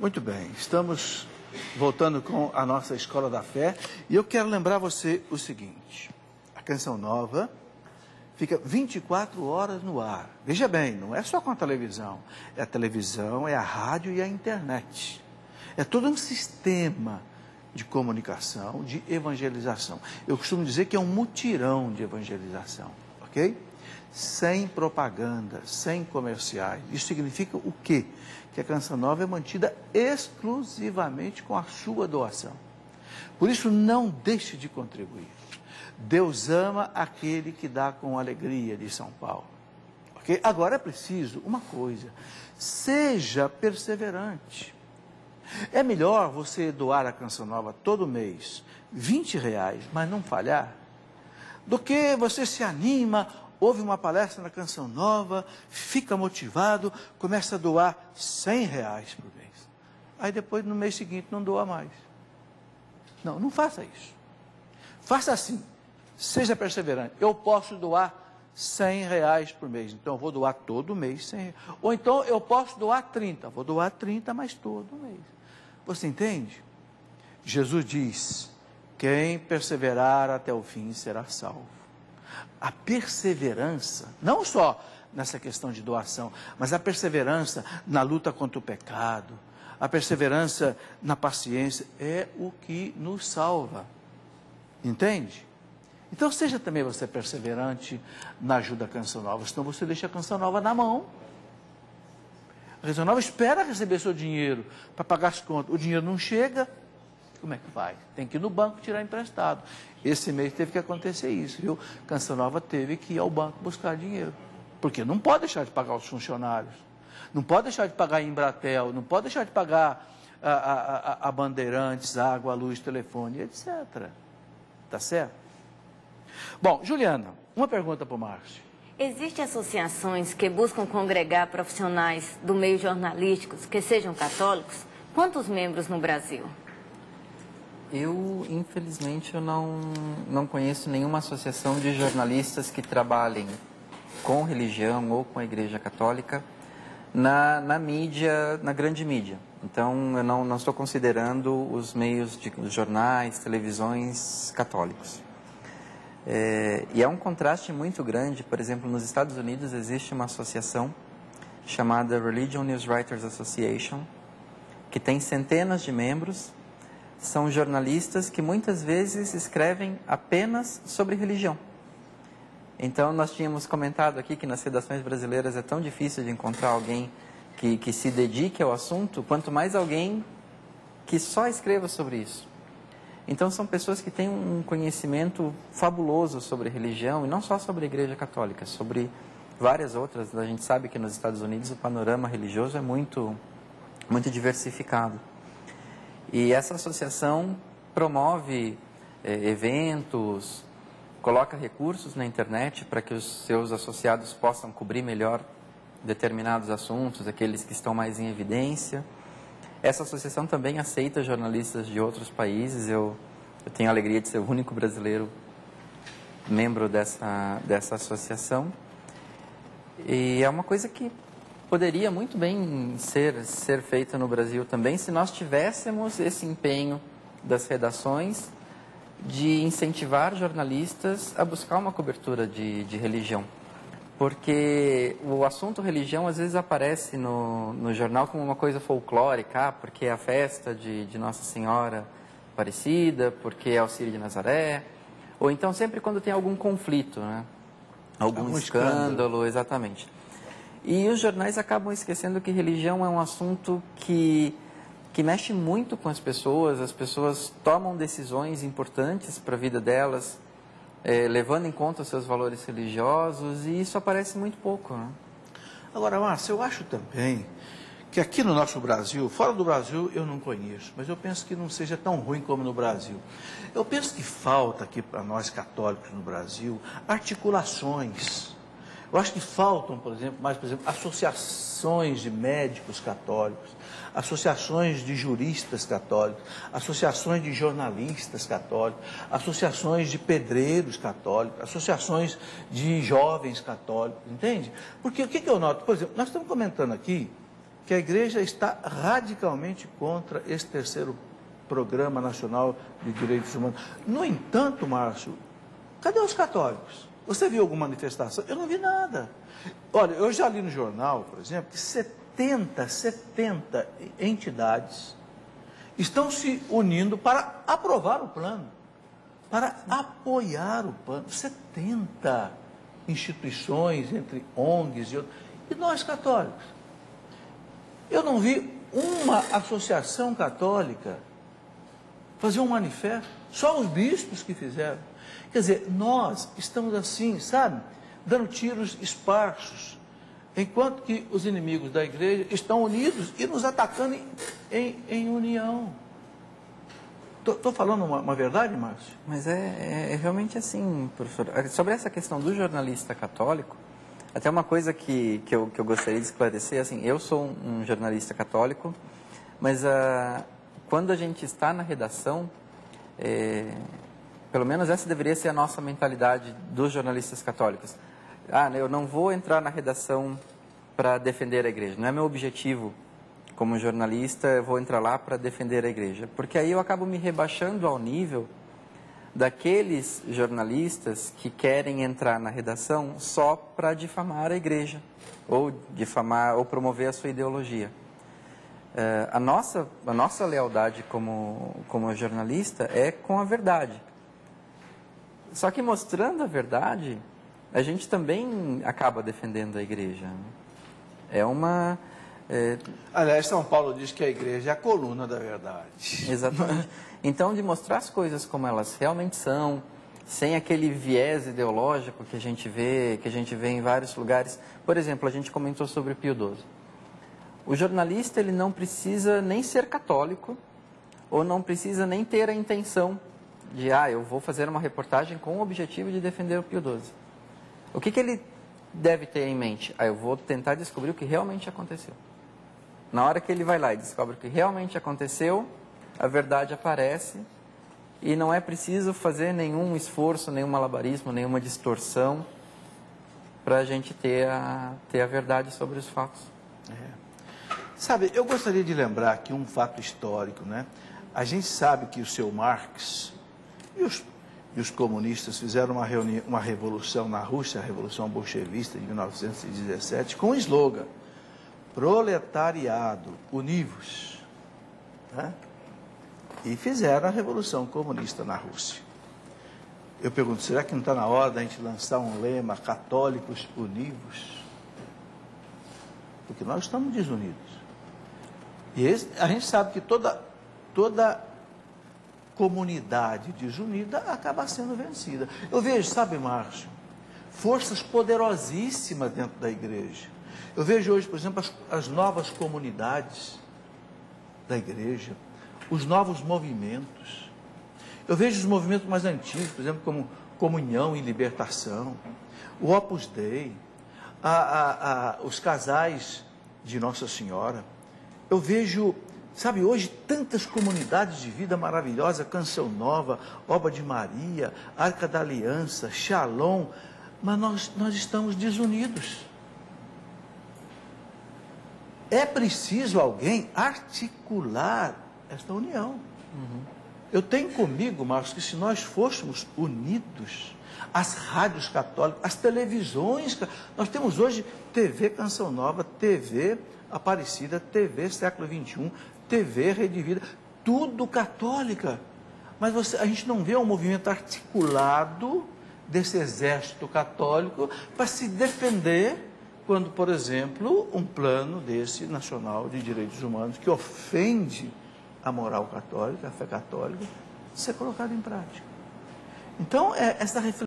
Muito bem, estamos voltando com a nossa Escola da Fé e eu quero lembrar você o seguinte: a Canção Nova fica 24 horas no ar. Veja bem, não é só com a televisão, é a rádio e a internet. É todo um sistema de comunicação, de evangelização. Eu costumo dizer que é um mutirão de evangelização, ok? Sem propaganda, sem comerciais. Isso significa o quê? Que a Canção Nova é mantida exclusivamente com a sua doação. Por isso, não deixe de contribuir. Deus ama aquele que dá com alegria, de São Paulo. Ok? Agora é preciso uma coisa: seja perseverante. É melhor você doar a Canção Nova todo mês, R$20, mas não falhar, do que você se anima, ouve uma palestra na Canção Nova, fica motivado, começa a doar R$100 por mês. Aí depois, no mês seguinte, não doa mais. Não, não faça isso. Faça assim, seja perseverante. Eu posso doar R$100 por mês, então eu vou doar todo mês R$100. Ou então eu posso doar 30, vou doar 30, mas todo mês. Você entende? Jesus diz: quem perseverar até o fim será salvo. A perseverança, não só nessa questão de doação, mas a perseverança na luta contra o pecado, a perseverança na paciência, é o que nos salva. Entende? Então seja também você perseverante na ajuda à Canção Nova, senão você deixa a Canção Nova na mão. A Canção Nova espera receber seu dinheiro para pagar as contas. O dinheiro não chega, como é que faz? Tem que ir no banco tirar emprestado. Esse mês teve que acontecer isso, viu? Canção Nova teve que ir ao banco buscar dinheiro. Porque não pode deixar de pagar os funcionários, não pode deixar de pagar a Embratel, não pode deixar de pagar a Bandeirantes, água, luz, telefone, etc. Tá certo? Bom, Juliana, uma pergunta para o Márcio. Existem associações que buscam congregar profissionais do meio jornalístico que sejam católicos? Quantos membros no Brasil? Infelizmente, eu não conheço nenhuma associação de jornalistas que trabalhem com religião ou com a Igreja Católica na mídia, na grande mídia. Então, eu não estou considerando os meios de jornais, televisões católicos. E é um contraste muito grande. Por exemplo, nos Estados Unidos existe uma associação chamada Religion News Writers Association, que tem centenas de membros. São jornalistas que muitas vezes escrevem apenas sobre religião. Então, nós tínhamos comentado aqui que nas redações brasileiras é tão difícil de encontrar alguém que se dedique ao assunto, quanto mais alguém que só escreva sobre isso. Então, são pessoas que têm um conhecimento fabuloso sobre religião, e não só sobre a Igreja Católica, sobre várias outras. A gente sabe que nos Estados Unidos o panorama religioso é muito diversificado. E essa associação promove eventos, coloca recursos na internet para que os seus associados possam cobrir melhor determinados assuntos, aqueles que estão mais em evidência. Essa associação também aceita jornalistas de outros países. Eu tenho a alegria de ser o único brasileiro membro dessa associação. E é uma coisa que poderia muito bem ser feita no Brasil também, se nós tivéssemos esse empenho das redações de incentivar jornalistas a buscar uma cobertura de religião. Porque o assunto religião às vezes aparece no jornal como uma coisa folclórica, porque é a festa de Nossa Senhora Aparecida, porque é o Círio de Nazaré, ou então sempre quando tem algum conflito, né? Algum escândalo, exatamente. E os jornais acabam esquecendo que religião é um assunto que mexe muito com as pessoas tomam decisões importantes para a vida delas, levando em conta os seus valores religiosos, e isso aparece muito pouco, né? Agora, Márcio, eu acho também que aqui no nosso Brasil, fora do Brasil eu não conheço, mas eu penso que não seja tão ruim como no Brasil. Eu penso que falta aqui para nós católicos no Brasil articulações. Eu acho que faltam, por exemplo, associações de médicos católicos, associações de juristas católicos, associações de jornalistas católicos, associações de pedreiros católicos, associações de jovens católicos, entende? Porque o que eu noto? Por exemplo, nós estamos comentando aqui que a igreja está radicalmente contra esse terceiro Programa Nacional de Direitos Humanos. No entanto, Márcio, cadê os católicos? Você viu alguma manifestação? Eu não vi nada. Olha, eu já li no jornal, por exemplo, que 70 entidades estão se unindo para aprovar o plano, para apoiar o plano. 70 instituições, entre ONGs e outros. E nós, católicos? Eu não vi uma associação católica fazer um manifesto, só os bispos que fizeram. Quer dizer, nós estamos assim, sabe, dando tiros esparsos, enquanto que os inimigos da igreja estão unidos e nos atacando em união. Estou falando uma verdade, Márcio? Mas é realmente assim, professor. Sobre essa questão do jornalista católico, até uma coisa que eu gostaria de esclarecer, assim, eu sou um jornalista católico, mas quando a gente está na redação, pelo menos essa deveria ser a nossa mentalidade dos jornalistas católicos. Eu não vou entrar na redação para defender a igreja, não é meu objetivo como jornalista, eu vou entrar lá para defender a igreja, porque aí eu acabo me rebaixando ao nível daqueles jornalistas que querem entrar na redação só para difamar a igreja, ou difamar ou promover a sua ideologia. A nossa lealdade como jornalista é com a verdade. Só que mostrando a verdade, a gente também acaba defendendo a igreja. Aliás, São Paulo diz que a igreja é a coluna da verdade. Exatamente. Então, de mostrar as coisas como elas realmente são, sem aquele viés ideológico que a gente vê em vários lugares. Por exemplo, a gente comentou sobre Pio XII. O jornalista, ele não precisa nem ser católico, ou não precisa nem ter a intenção de, eu vou fazer uma reportagem com o objetivo de defender o Pio XII. O que ele deve ter em mente? Eu vou tentar descobrir o que realmente aconteceu. Na hora que ele vai lá e descobre o que realmente aconteceu, a verdade aparece e não é preciso fazer nenhum esforço, nenhum malabarismo, nenhuma distorção para a gente ter a verdade sobre os fatos. Sabe, eu gostaria de lembrar aqui um fato histórico, né? A gente sabe que o seu Marx e os comunistas fizeram uma revolução na Rússia, a Revolução Bolchevista de 1917, com o slogan: proletariado, univos. Né? E fizeram a Revolução Comunista na Rússia. Eu pergunto, será que não está na hora da gente lançar um lema, católicos univos? Porque nós estamos desunidos. E a gente sabe que toda comunidade desunida acaba sendo vencida. Eu vejo, sabe, Márcio, forças poderosíssimas dentro da igreja. Eu vejo hoje, por exemplo, as novas comunidades da igreja, os novos movimentos. Eu vejo os movimentos mais antigos, por exemplo, como Comunhão e Libertação, o Opus Dei, os casais de Nossa Senhora. Eu vejo, sabe, hoje tantas comunidades de vida maravilhosa, Canção Nova, Obra de Maria, Arca da Aliança, Shalom, mas nós estamos desunidos. É preciso alguém articular esta união. Eu tenho comigo, Marcos, que se nós fôssemos unidos, as rádios católicas, as televisões, nós temos hoje TV Canção Nova, TV Aparecida, TV Século XXI, TV Rede Vida, tudo católica. Mas a gente não vê um movimento articulado desse exército católico para se defender quando, por exemplo, um plano desse nacional de direitos humanos que ofende a moral católica, a fé católica, ser colocado em prática. Então, essa reflexão